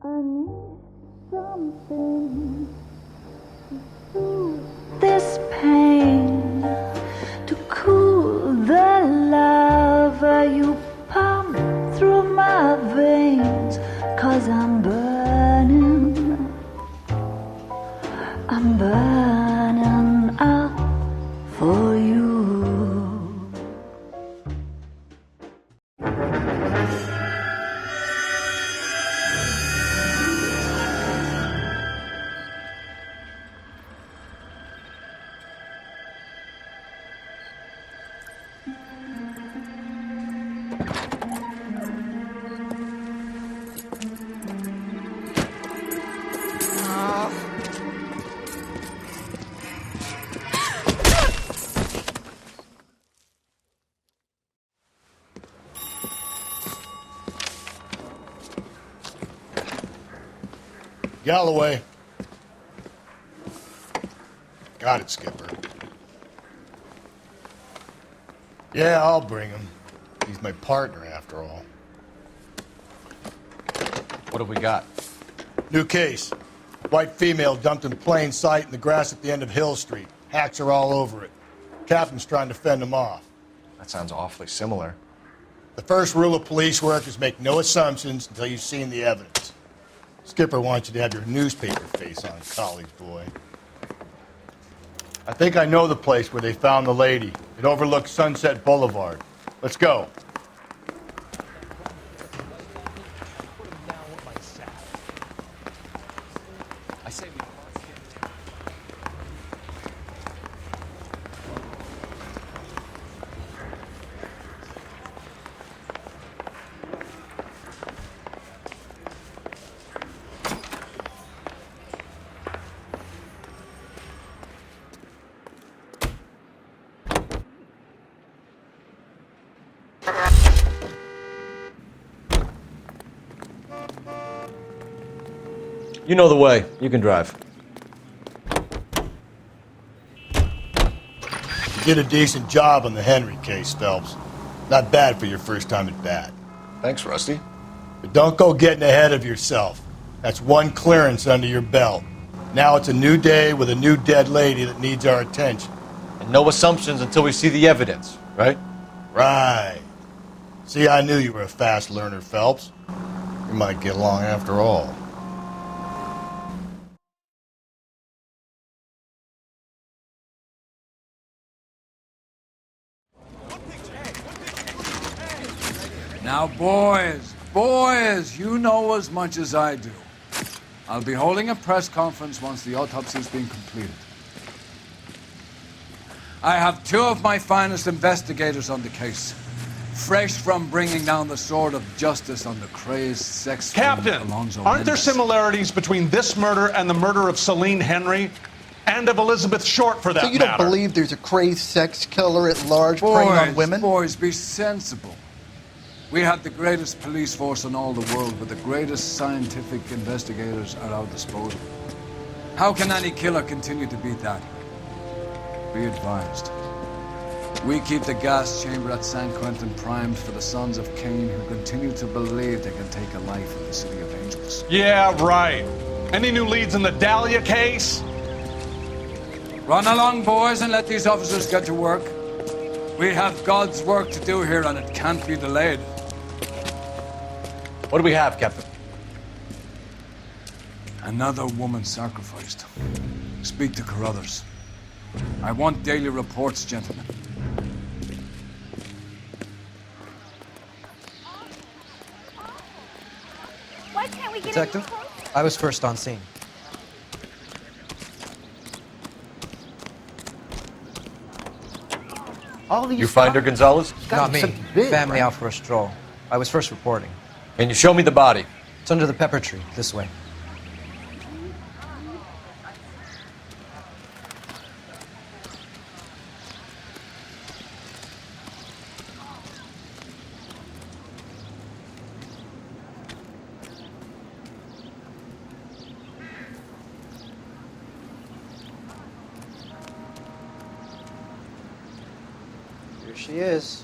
I need something to soothe this pain, to cool the lava you pump through my veins, 'cause I'm burning up for you. Galloway. Got it, Skipper. Yeah, I'll bring him. He's my partner, after all. What have we got? New case. White female dumped in plain sight in the grass at the end of Hill Street. Hacks are all over it. Captain's trying to fend him off. That sounds awfully similar. The first rule of police work is make no assumptions until you've seen the evidence. Skipper wants you to have your newspaper face on, college boy. I think I know the place where they found the lady. It overlooks Sunset Boulevard. Let's go. You know the way. You can drive. You did a decent job on the Henry case, Phelps. Not bad for your first time at bat. Thanks, Rusty. But don't go getting ahead of yourself. That's one clearance under your belt. Now it's a new day with a new dead lady that needs our attention. And no assumptions until we see the evidence, right? Right. See, I knew you were a fast learner, Phelps. We might get along after all. Now, boys, you know as much as I do. I'll be holding a press conference once the autopsy's been completed. I have two of my finest investigators on the case, fresh from bringing down the sword of justice on the crazed sex Captain, Alonzo aren't there Mendez. similarities between this murder and the murder of Celine Henry? And of Elizabeth Short, for that So you matter? don't believe there's a crazed sex killer at large preying on women? Boys, be sensible. We have the greatest police force in all the world with the greatest scientific investigators at our disposal. How can any killer continue to beat that? Be advised. We keep the gas chamber at San Quentin primed for the sons of Cain who continue to believe they can take a life in the City of Angels. Yeah, right. Any new leads in the Dahlia case? Run along, boys, and let these officers get to work. We have God's work to do here, and it can't be delayed. What do we have, Captain? Another woman sacrificed. Speak to Carruthers. I want daily reports, gentlemen. Why can't we get Detective, I was first on scene. All these You find her, Gonzalez? Not me. so big, Family right? out for a stroll. I was first reporting. Can you show me the body? It's under the pepper tree, this way. Here she is.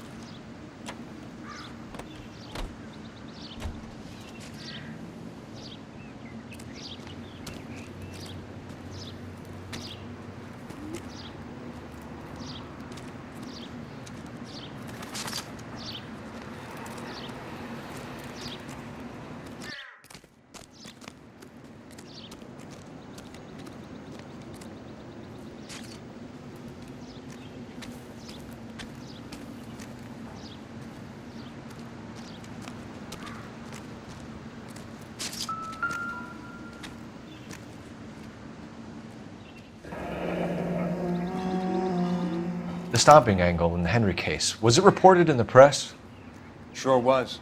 stomping angle in the Henry case. Was it reported in the press? Sure was.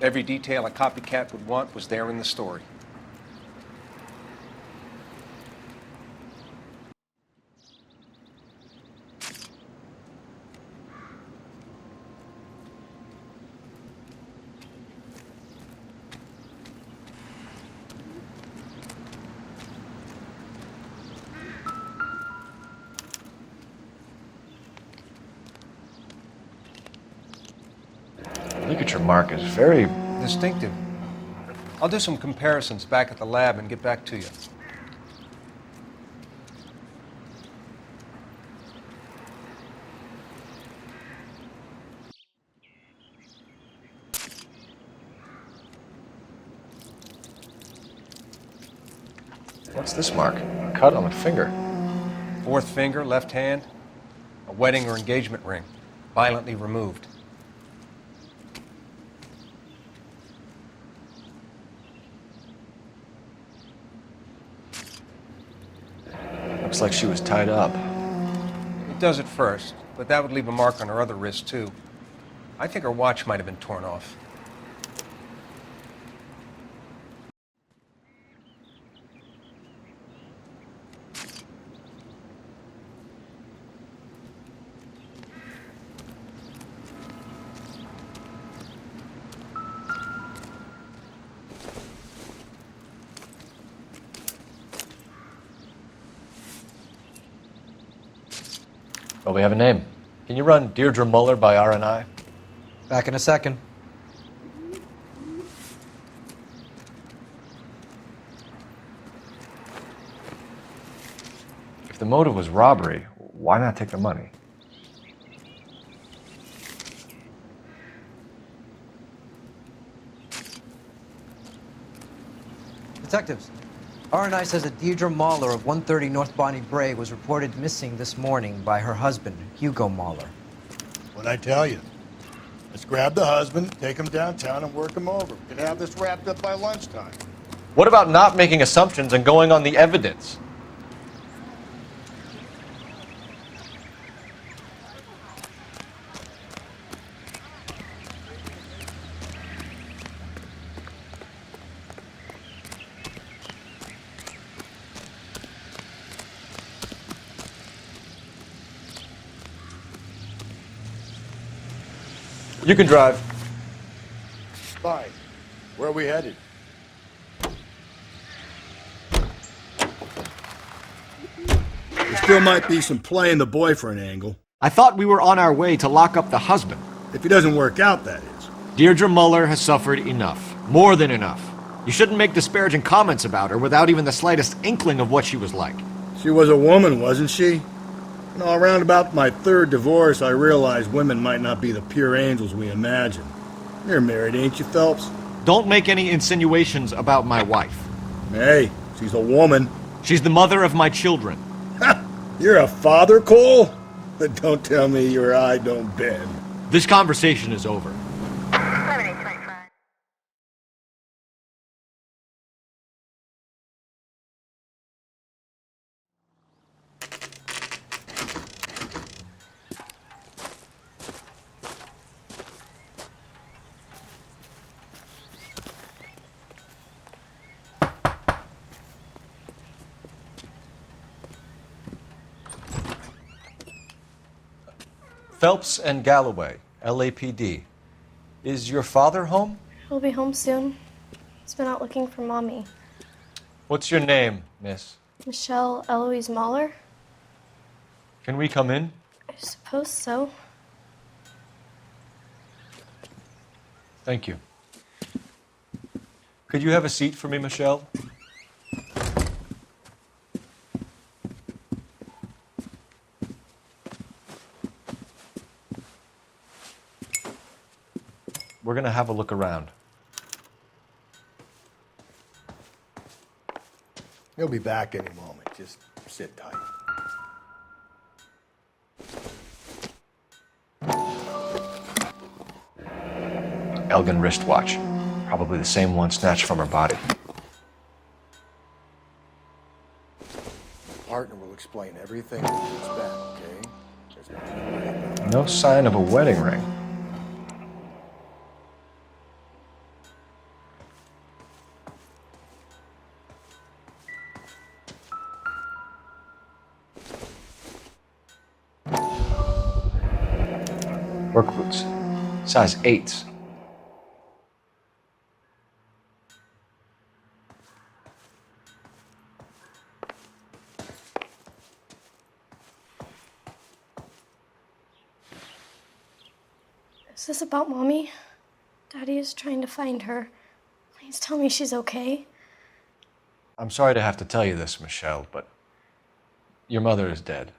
Every detail a copycat would want was there in the story. Ligature mark is very... Distinctive. I'll do some comparisons back at the lab and get back to you. What's this mark? A cut on a finger. Fourth finger, left hand. A wedding or engagement ring. Violently removed. Looks like she was tied up. It does at first, but that would leave a mark on her other wrist, too. I think her watch might have been torn off. Well, we have a name. Can you run Deirdre Muller by RNI? Back in a second. If the motive was robbery, why not take the money? Detectives, RNI says that Deirdre Mahler of 130 North Bonnie Brae was reported missing this morning by her husband, Hugo Mahler. What'd I tell you? Let's grab the husband, take him downtown, and work him over. We could have this wrapped up by lunchtime. What about not making assumptions and going on the evidence? You can drive. Fine. Where are we headed? There still might be some playing the boyfriend angle. I thought we were on our way to lock up the husband. If he doesn't work out, that is. Deirdre Muller has suffered enough. More than enough. You shouldn't make disparaging comments about her without even the slightest inkling of what she was like. She was a woman, wasn't she? You know, around about my third divorce, I realized women might not be the pure angels we imagine. You're married, ain't you, Phelps? Don't make any insinuations about my wife. Hey, she's a woman. She's the mother of my children. Ha! You're a father, Cole? But don't tell me your eye don't bend. This conversation is over. Phelps and Galloway, LAPD. Is your father home? He'll be home soon. He's been out looking for Mommy. What's your name, miss? Michelle Eloise Mahler? Can we come in? I suppose so. Thank you. Could you have a seat for me, Michelle? We're going to have a look around. He'll be back any moment. Just sit tight. Elgin wristwatch. Probably the same one snatched from her body. Partner will explain everything when he gets back, okay? There's No sign of a wedding ring. Work boots. Size 8s. Is this about Mommy? Daddy is trying to find her. Please tell me she's okay. I'm sorry to have to tell you this, Michelle, but your mother is dead.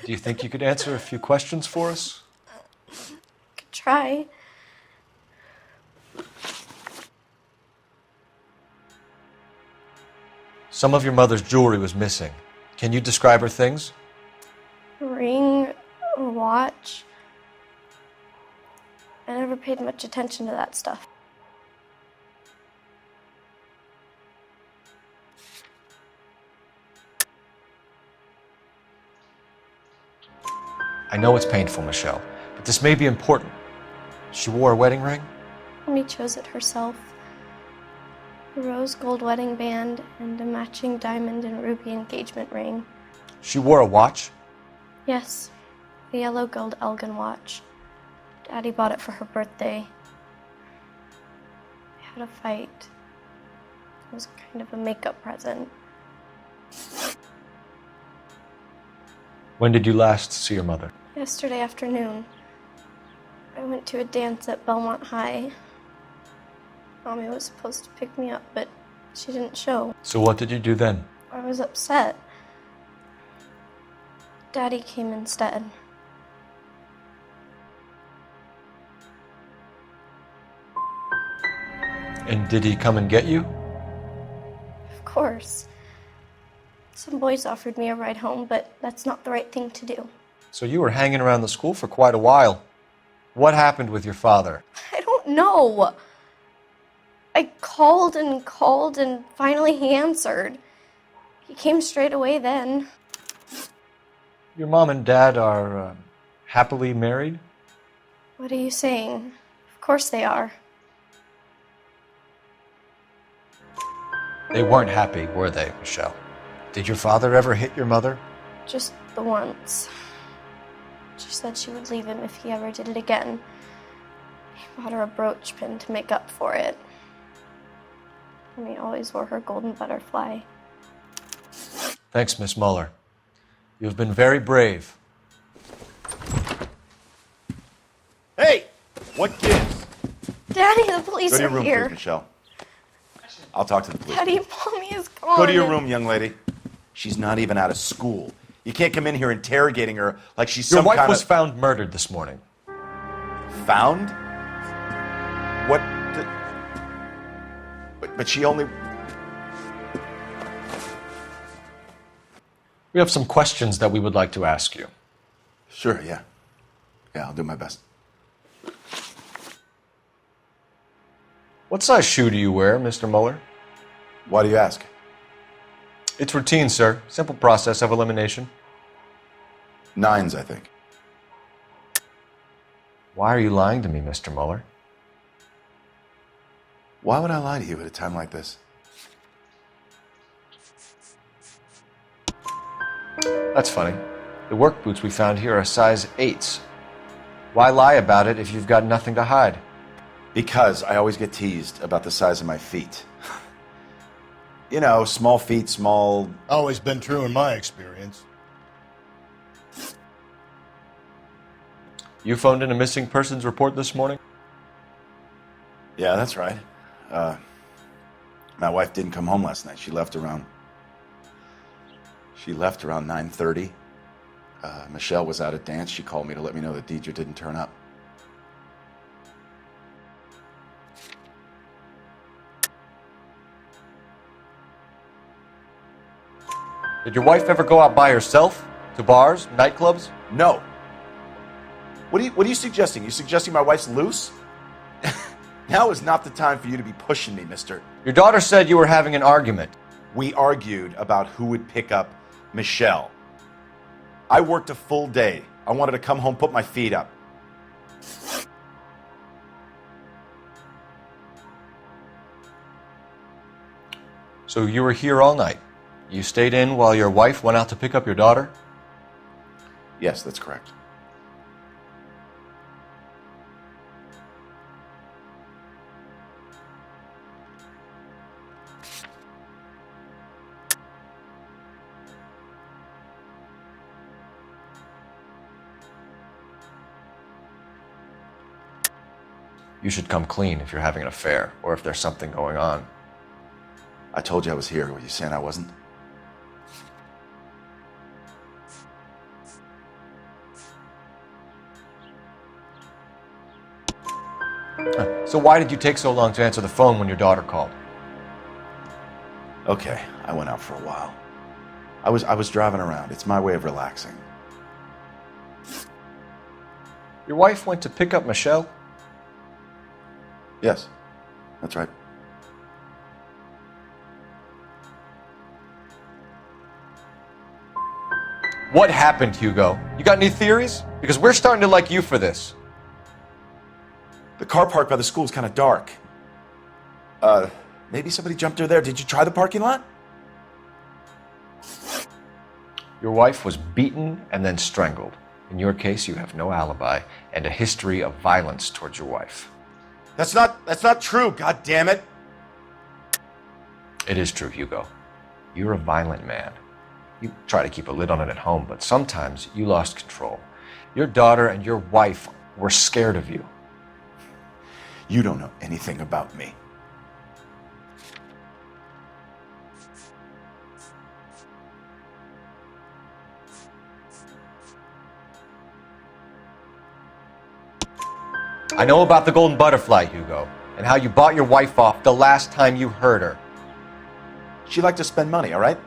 Do you think you could answer a few questions for us? Could try. Some of your mother's jewelry was missing. Can you describe her things? A ring, a watch. I never paid much attention to that stuff. I know it's painful, Michelle, but this may be important. She wore a wedding ring? Mommy chose it herself. A rose gold wedding band and a matching diamond and ruby engagement ring. She wore a watch? Yes, a yellow gold Elgin watch. Daddy bought it for her birthday. We had a fight. It was kind of a makeup present. When did you last see your mother? Yesterday afternoon, I went to a dance at Belmont High. Mommy was supposed to pick me up, but she didn't show. So what did you do then? I was upset. Daddy came instead. And did he come and get you? Of course. Some boys offered me a ride home, but that's not the right thing to do. So you were hanging around the school for quite a while. What happened with your father? I don't know. I called and finally he answered. He came straight away then. Your mom and dad are happily married? What are you saying? Of course they are. They weren't happy, were they, Michelle? Did your father ever hit your mother? Just the once. She said she would leave him if he ever did it again. He bought her a brooch pin to make up for it. And he always wore her golden butterfly. Thanks, Miss Muller. You've been very brave. Hey! What gives? Daddy, the police Go to your are room, here. please, Michelle. I'll talk to the police. Daddy, Mommy is gone. Go to your room, young lady. She's not even out of school. You can't come in here interrogating her like she's Your some wife kind was of... found murdered this morning. Found? What the... But she only... We have some questions that we would like to ask you. Sure, yeah. Yeah, I'll do my best. What size shoe do you wear, Mr. Muller? Why do you ask? It's routine, sir. Simple process of elimination. 9s, I think. Why are you lying to me, Mr. Muller? Why would I lie to you at a time like this? That's funny. The work boots we found here are size 8s. Why lie about it if you've got nothing to hide? Because I always get teased about the size of my feet. You know, small feet, small... Always been true in my experience. You phoned in a missing persons report this morning? Yeah, that's right. My wife didn't come home last night. She left around 9:30. Michelle was out at dance. She called me to let me know that Deidre didn't turn up. Did your wife ever go out by herself? To bars, nightclubs? No. What are you suggesting? You suggesting my wife's loose? Now is not the time for you to be pushing me, mister. Your daughter said you were having an argument. We argued about who would pick up Michelle. I worked a full day. I wanted to come home, put my feet up. So you were here all night. You stayed in while your wife went out to pick up your daughter? Yes, that's correct. You should come clean if you're having an affair or if there's something going on. I told you I was here. Were you saying I wasn't? So why did you take so long to answer the phone when your daughter called? Okay, I went out for a while. I was driving around. It's my way of relaxing. Your wife went to pick up Michelle? Yes, that's right. What happened, Hugo? You got any theories? Because we're starting to like you for this. The car park by the school is kind of dark. Maybe somebody jumped her there. Did you try the parking lot? Your wife was beaten and then strangled. In your case, you have no alibi and a history of violence towards your wife. That's not true, god damn it. It is true, Hugo. You're a violent man. You try to keep a lid on it at home, but sometimes you lost control. Your daughter and your wife were scared of you. You don't know anything about me. I know about the golden butterfly, Hugo, and how you bought your wife off the last time you heard her. She liked to spend money, all right?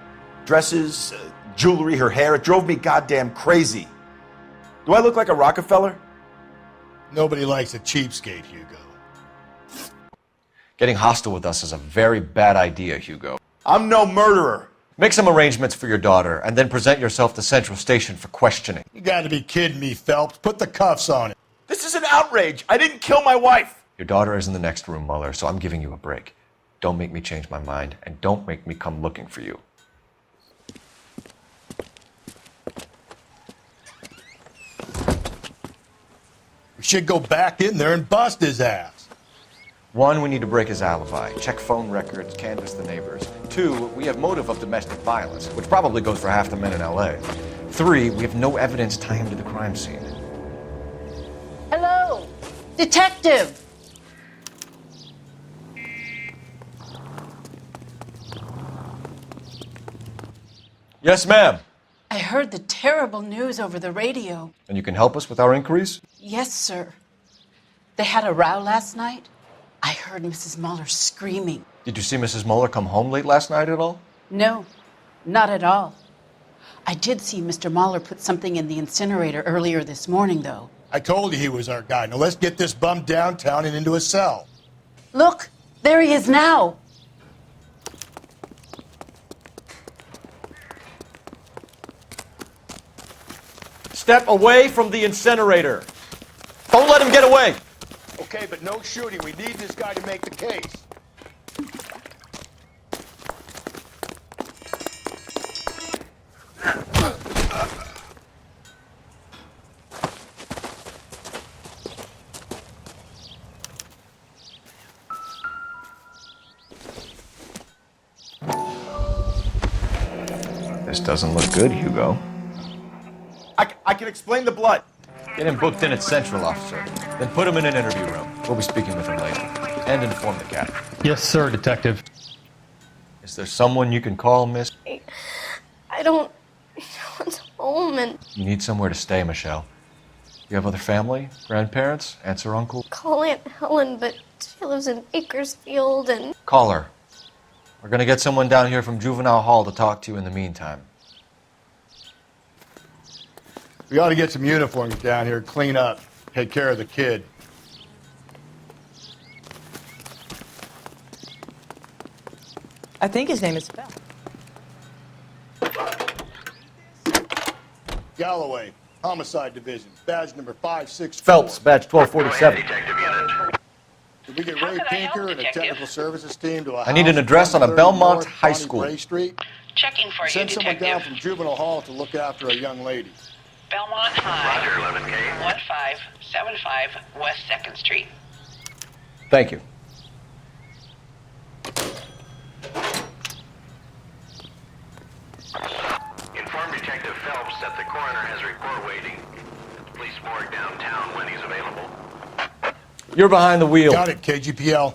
Dresses, jewelry, her hair. It drove me goddamn crazy. Do I look like a Rockefeller? Nobody likes a cheapskate, Hugo. Getting hostile with us is a very bad idea, Hugo. I'm no murderer. Make some arrangements for your daughter, and then present yourself to Central Station for questioning. You gotta be kidding me, Phelps. Put the cuffs on it. This is an outrage. I didn't kill my wife. Your daughter is in the next room, Mueller, so I'm giving you a break. Don't make me change my mind, and don't make me come looking for you. We should go back in there and bust his ass. 1, we need to break his alibi, check phone records, canvass the neighbors. 2, we have motive of domestic violence, which probably goes for half the men in LA. 3, we have no evidence tying him to the crime scene. Hello, detective. Yes, ma'am. I heard the terrible news over the radio. And you can help us with our inquiries? Yes, sir. They had a row last night. I heard Mrs. Mueller screaming. Did you see Mrs. Mueller come home late last night at all? No, not at all. I did see Mr. Mueller put something in the incinerator earlier this morning, though. I told you he was our guy. Now let's get this bum downtown and into a cell. Look, there he is now. Step away from the incinerator. Don't let him get away. Okay, but no shooting. We need this guy to make the case. This doesn't look good, Hugo. I can explain the blood. Get him booked in at Central, officer. Then put him in an interview room. We'll be speaking with him later. And inform the captain. Yes, sir, detective. Is there someone you can call, miss? I don't want home and You need somewhere to stay, Michelle. You have other family? Grandparents? Aunts or uncles? call Aunt Helen, but she lives in Bakersfield and Call her. We're gonna get someone down here from Juvenile Hall to talk to you in the meantime. We ought to get some uniforms down here, clean up, take care of the kid. I think his name is Phelps. Galloway, Homicide Division, badge number 564. Phelps, badge 1247. Did we get Ray Pinker and a technical services team to a I need an house address on a 130 Belmont North High Bonnie School. Bray Street? Checking for you, Send someone Detective. down from Juvenile Hall to look after a young lady. Belmont High. Roger, 11K. 1575 West 2nd Street. Thank you. Inform Detective Phelps that the coroner has a report waiting at the police morgue downtown when he's available. You're behind the wheel. Got it, KGPL.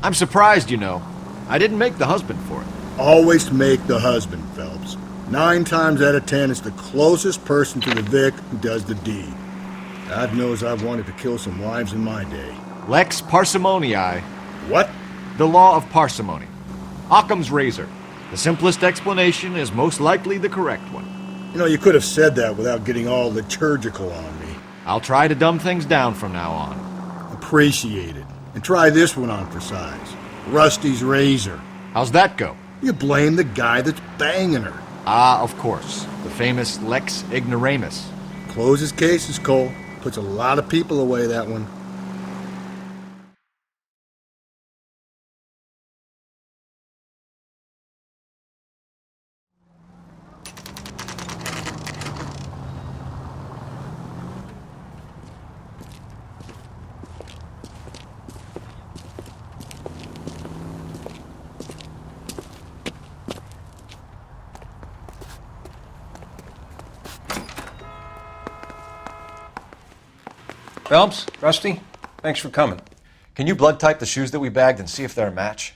I'm surprised, you know. I didn't make the husband for it. Always make the husband, Phelps. 9 times out of 10, it's the closest person to the Vic who does the deed. God knows I've wanted to kill some wives in my day. Lex parsimoniae. What? The law of parsimony. Occam's razor. The simplest explanation is most likely the correct one. You know, you could have said that without getting all liturgical on me. I'll try to dumb things down from now on. Appreciate it. And try this one on for size. Rusty's razor. How's that go? You blame the guy that's banging her. Ah, of course. The famous Lex ignoramus. Closes cases, Cole. Puts a lot of people away, that one. Phelps, Rusty, thanks for coming. Can you blood type the shoes that we bagged and see if they're a match?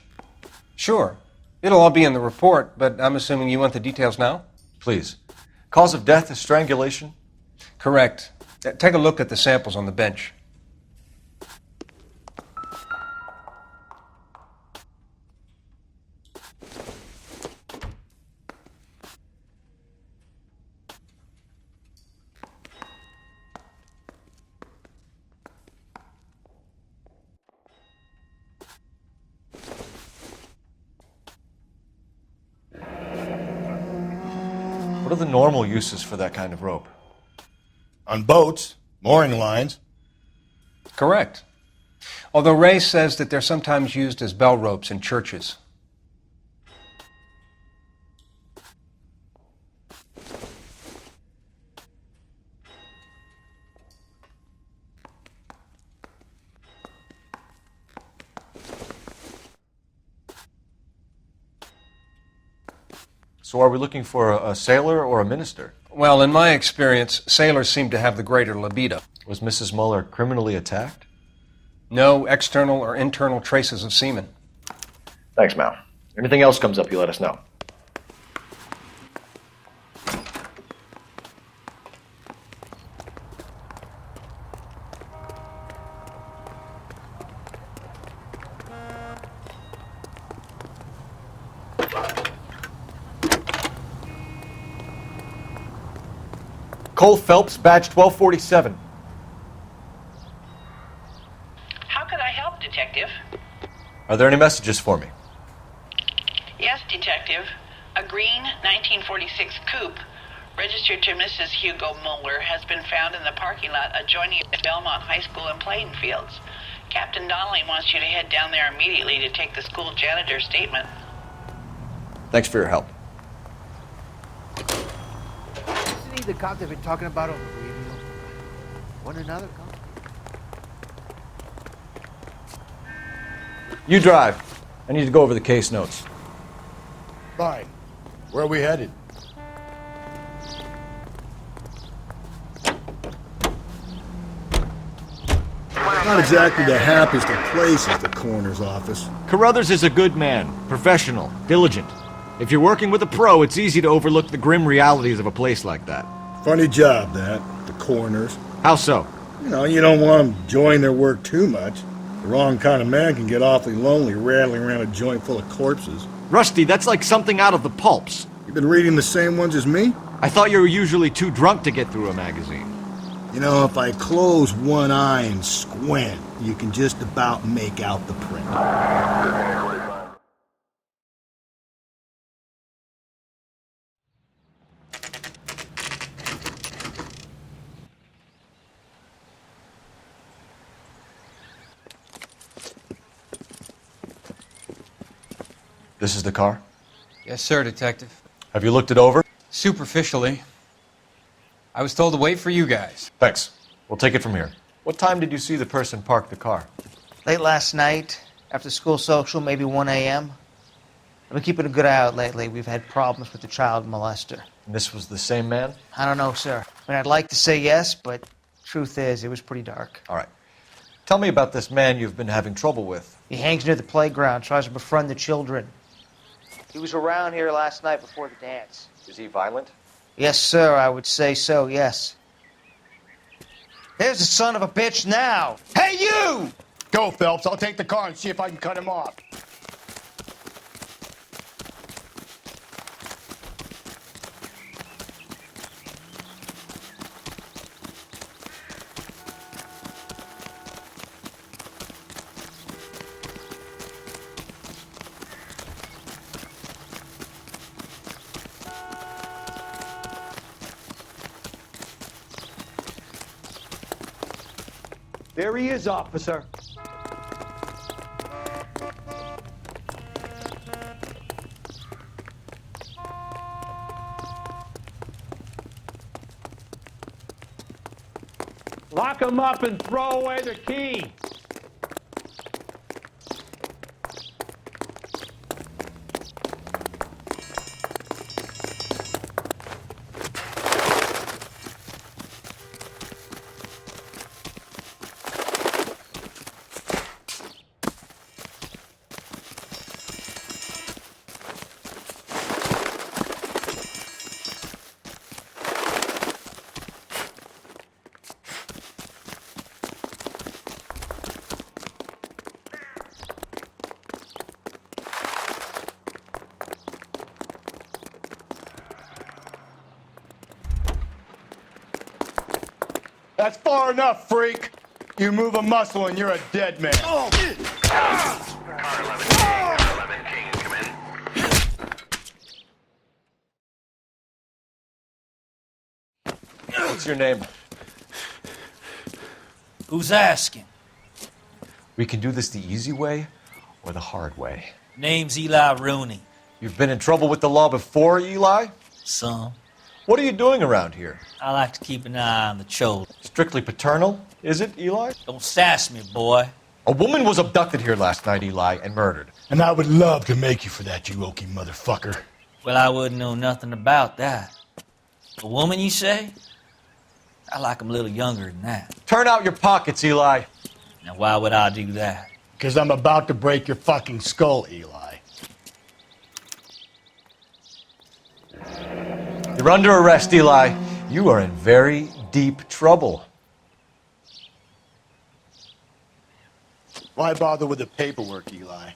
Sure. It'll all be in the report, but I'm assuming you want the details now? Please. Cause of death is strangulation? Correct. Take a look at the samples on the bench. What are the normal uses for that kind of rope? On boats, mooring lines. Correct. Although Ray says that they're sometimes used as bell ropes in churches. So are we looking for a sailor or a minister? Well, in my experience, sailors seem to have the greater libido. Was Mrs. Muller criminally attacked? No external or internal traces of semen. Thanks, Mal. Anything else comes up, you let us know. Cole Phelps, badge 1247. How could I help, Detective? Are there any messages for me? Yes, Detective. A green 1946 coupe, registered to Mrs. Hugo Muller, has been found in the parking lot adjoining Belmont High School and playing fields. Captain Donnelly wants you to head down there immediately to take the school janitor's statement. Thanks for your help. Isn't he the cop they've been talking about on the radio? One another cop? You drive. I need to go over the case notes. Fine. Where are we headed? Not exactly the happiest of places, the coroner's office. Carruthers is a good man, professional, diligent. If you're working with a pro, it's easy to overlook the grim realities of a place like that. Funny job, that, the coroner's. How so? You know, you don't want them enjoying their work too much. The wrong kind of man can get awfully lonely rattling around a joint full of corpses. Rusty, that's like something out of the pulps. You've been reading the same ones as me? I thought you were usually too drunk to get through a magazine. You know, if I close one eye and squint, you can just about make out the print. This is the car? Yes, sir, Detective. Have you looked it over? Superficially. I was told to wait for you guys. Thanks. We'll take it from here. What time did you see the person park the car? Late last night, after school social, maybe 1 a.m. I've been keeping a good eye out lately. We've had problems with the child molester. And this was the same man? I don't know, sir. I mean, I'd like to say yes, but truth is, it was pretty dark. All right. Tell me about this man you've been having trouble with. He hangs near the playground, tries to befriend the children. He was around here last night before the dance. Is he violent? Yes, sir, I would say so, yes. There's the son of a bitch now. Hey, you! Go, Phelps. I'll take the car and see if I can cut him off. There he is, officer. Lock him up and throw away the key. That's far enough, freak. You move a muscle and you're a dead man. Car 11 King, come in. What's your name? Who's asking? We can do this the easy way or the hard way. Name's Eli Rooney. You've been in trouble with the law before, Eli? Some. What are you doing around here? I like to keep an eye on the children. Strictly paternal, is it, Eli? Don't sass me, boy. A woman was abducted here last night, Eli, and murdered. And I would love to make you for that, you oaky motherfucker. Well, I wouldn't know nothing about that. A woman, you say? I like 'em a little younger than that. Turn out your pockets, Eli. Now, why would I do that? Because I'm about to break your fucking skull, Eli. You're under arrest, Eli. You are in very deep trouble. Why bother with the paperwork, Eli?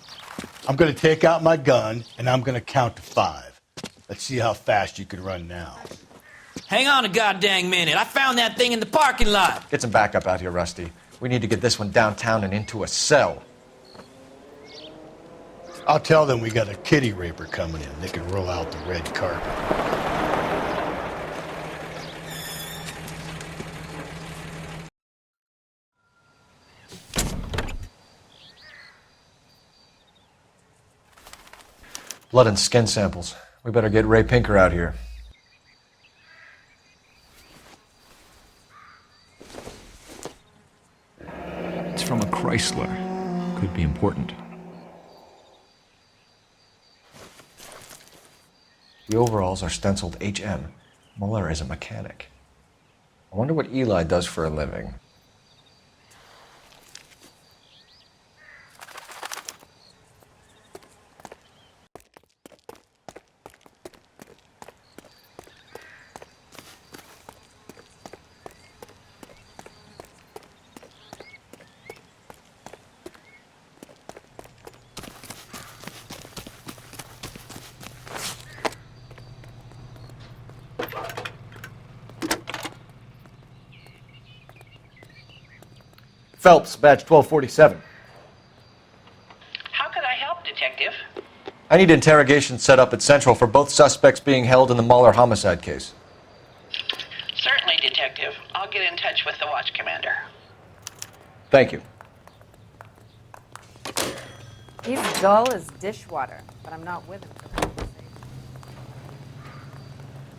I'm going to take out my gun, and I'm going to count to 5. Let's see how fast you can run now. Hang on a goddamn minute. I found that thing in the parking lot. Get some backup out here, Rusty. We need to get this one downtown and into a cell. I'll tell them we got a kitty raper coming in. They can roll out the red carpet. Blood and skin samples. We better get Ray Pinker out here. It's from a Chrysler. Could be important. The overalls are stenciled HM. Muller is a mechanic. I wonder what Eli does for a living. Phelps, badge 1247. How could I help, Detective? I need interrogation set up at Central for both suspects being held in the Mahler homicide case. Certainly, Detective. I'll get in touch with the watch commander. Thank you. He's dull as dishwater, but I'm not with him for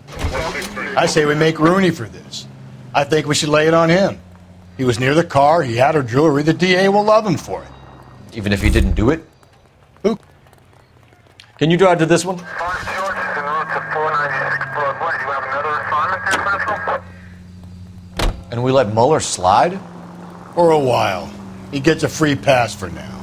that. I say we make Rooney for this. I think we should lay it on him. He was near the car, he had her jewelry, the DA will love him for it. Even if he didn't do it? Who? Can you drive to this one? And we let Mueller slide? For a while. He gets a free pass for now.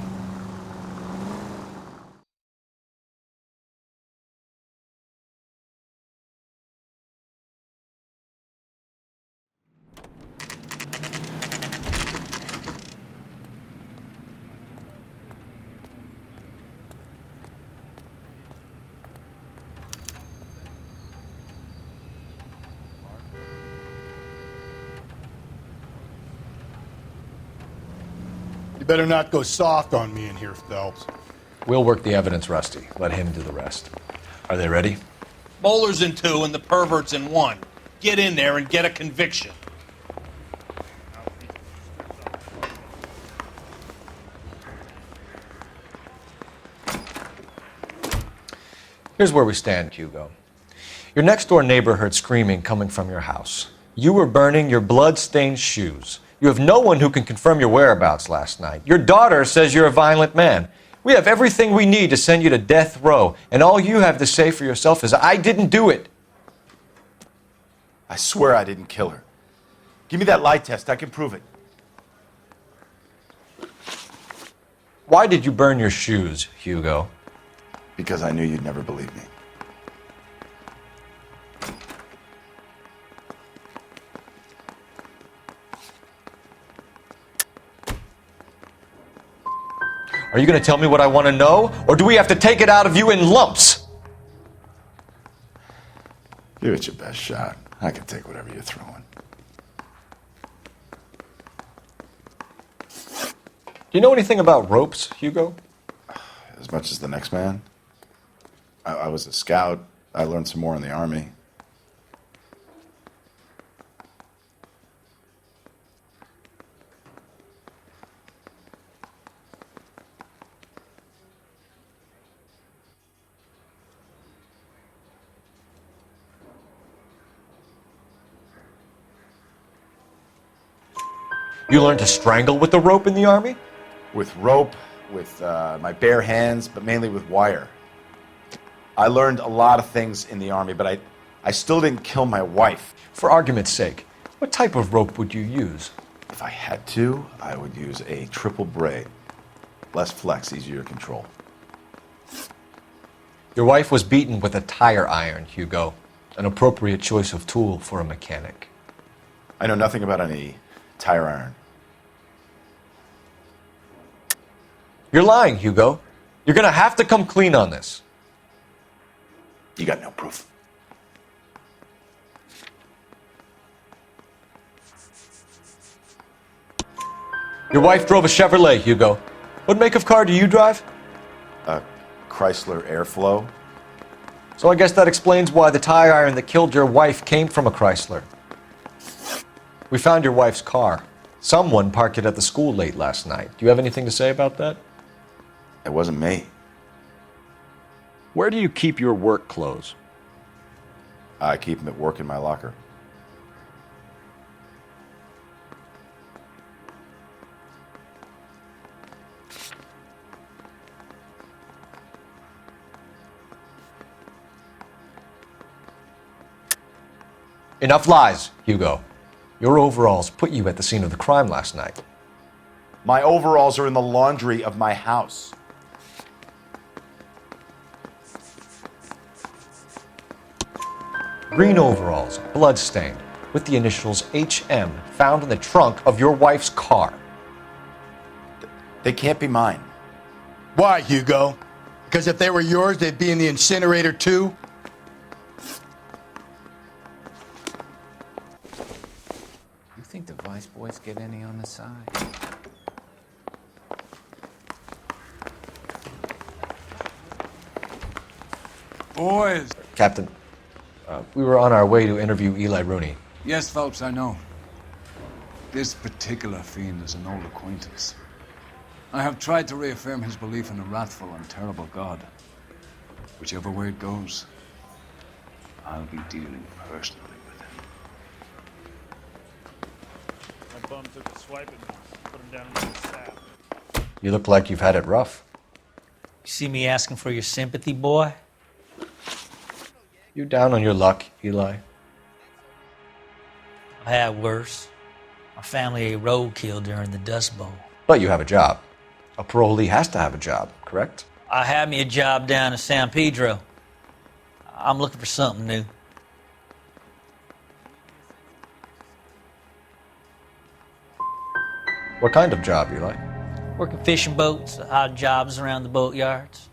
You better not go soft on me in here, Phelps. We'll work the evidence, Rusty. Let him do the rest. Are they ready? Bowler's in 2 and the pervert's in 1. Get in there and get a conviction. Here's where we stand, Hugo. Your next-door neighbor heard screaming coming from your house. You were burning your blood-stained shoes. You have no one who can confirm your whereabouts last night. Your daughter says you're a violent man. We have everything we need to send you to death row, and all you have to say for yourself is, I didn't do it. I swear I didn't kill her. Give me that lie test. I can prove it. Why did you burn your shoes, Hugo? Because I knew you'd never believe me. Are you going to tell me what I want to know, or do we have to take it out of you in lumps? Give it your best shot. I can take whatever you're throwing. Do you know anything about ropes, Hugo? As much as the next man. I was a scout. I learned some more in the Army. You learned to strangle with the rope in the Army? With rope, with my bare hands, but mainly with wire. I learned a lot of things in the Army, but I still didn't kill my wife. For argument's sake, what type of rope would you use? If I had to, I would use a triple braid. Less flex, easier to control. Your wife was beaten with a tire iron, Hugo. An appropriate choice of tool for a mechanic. I know nothing about any tire iron. You're lying, Hugo. You're gonna have to come clean on this. You got no proof. Your wife drove a Chevrolet, Hugo. What make of car do you drive? A Chrysler Airflow. So I guess that explains why the tire iron that killed your wife came from a Chrysler. We found your wife's car. Someone parked it at the school late last night. Do you have anything to say about that? It wasn't me. Where do you keep your work clothes? I keep them at work in my locker. Enough lies, Hugo. Your overalls put you at the scene of the crime last night. My overalls are in the laundry of my house. Green overalls, blood-stained, with the initials HM found in the trunk of your wife's car. They can't be mine. Why, Hugo? Because if they were yours, they'd be in the incinerator too? You think the Vice Boys get any on the side? Boys! Captain, we were on our way to interview Eli Rooney. Yes, Phelps, I know. This particular fiend is an old acquaintance. I have tried to reaffirm his belief in a wrathful and terrible God. Whichever way it goes, I'll be dealing personally with him. My bum took a swipe at me. Put him down in the staff. You look like you've had it rough. You see me asking for your sympathy, boy? You down on your luck, Eli? I had worse. My family ate roadkill during the Dust Bowl. But you have a job. A parolee has to have a job, correct? I had me a job down in San Pedro. I'm looking for something new. What kind of job, Eli? Working fishing boats, odd jobs around the boatyards.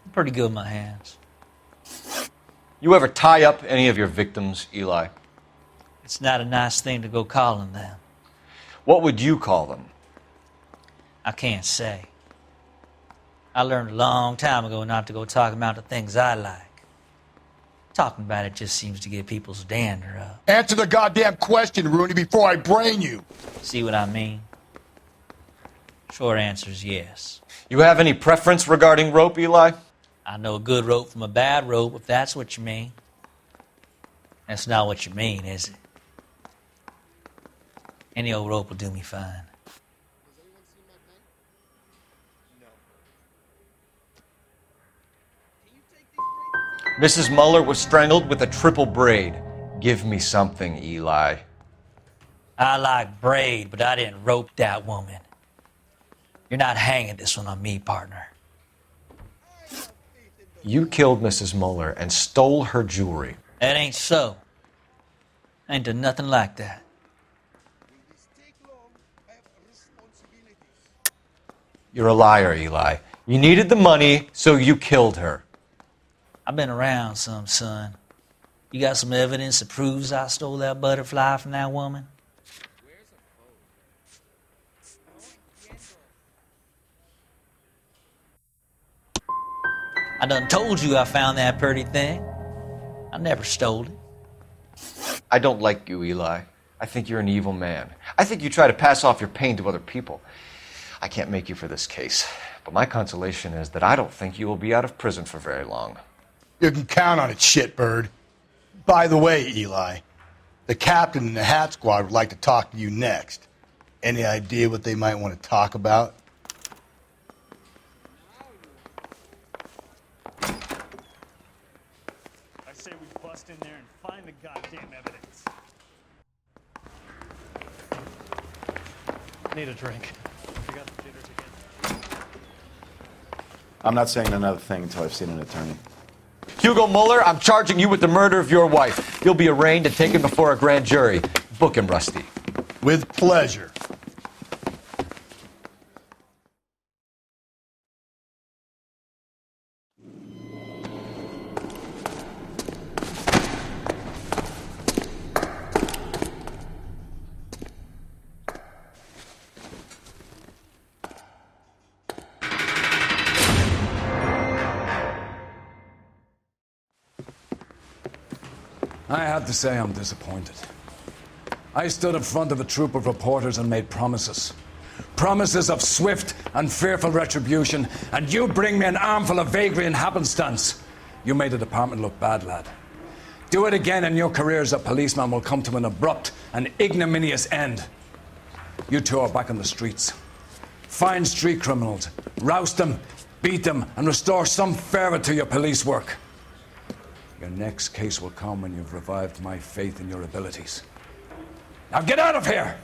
I'm pretty good with my hands. You ever tie up any of your victims, Eli? It's not a nice thing to go calling them. What would you call them? I can't say. I learned a long time ago not to go talking about the things I like. Talking about it just seems to get people's dander up. Answer the goddamn question, Rooney, before I brain you. See what I mean? Short answer is yes. You have any preference regarding rope, Eli? I know a good rope from a bad rope, if that's what you mean. That's not what you mean, is it? Any old rope will do me fine. Mrs. Muller was strangled with a triple braid. Give me something, Eli. I like braid, but I didn't rope that woman. You're not hanging this one on me, partner. You killed Mrs. Muller and stole her jewelry. That ain't so. I ain't done nothing like that. You're a liar, Eli. You needed the money, so you killed her. I've been around some, son. You got some evidence that proves I stole that butterfly from that woman? I done told you I found that pretty thing. I never stole it. I don't like you, Eli. I think you're an evil man. I think you try to pass off your pain to other people. I can't make you for this case, but my consolation is that I don't think you will be out of prison for very long. You can count on it, shitbird. By the way, Eli, the captain and the Hat Squad would like to talk to you next. Any idea what they might want to talk about? I say we bust in there and find the goddamn evidence. Need a drink. I got the jitters again. I'm not saying another thing until I've seen an attorney. Hugo Muller, I'm charging you with the murder of your wife. You'll be arraigned and taken before a grand jury. Book him, Rusty. With pleasure. I have to say I'm disappointed. I stood in front of a troop of reporters and made promises. Promises of swift and fearful retribution, and you bring me an armful of vagary and happenstance. You made the department look bad, lad. Do it again and your career as a policeman will come to an abrupt and ignominious end. You two are back on the streets. Find street criminals, roust them, beat them, and restore some fervor to your police work. Your next case will come when you've revived my faith in your abilities. Now get out of here!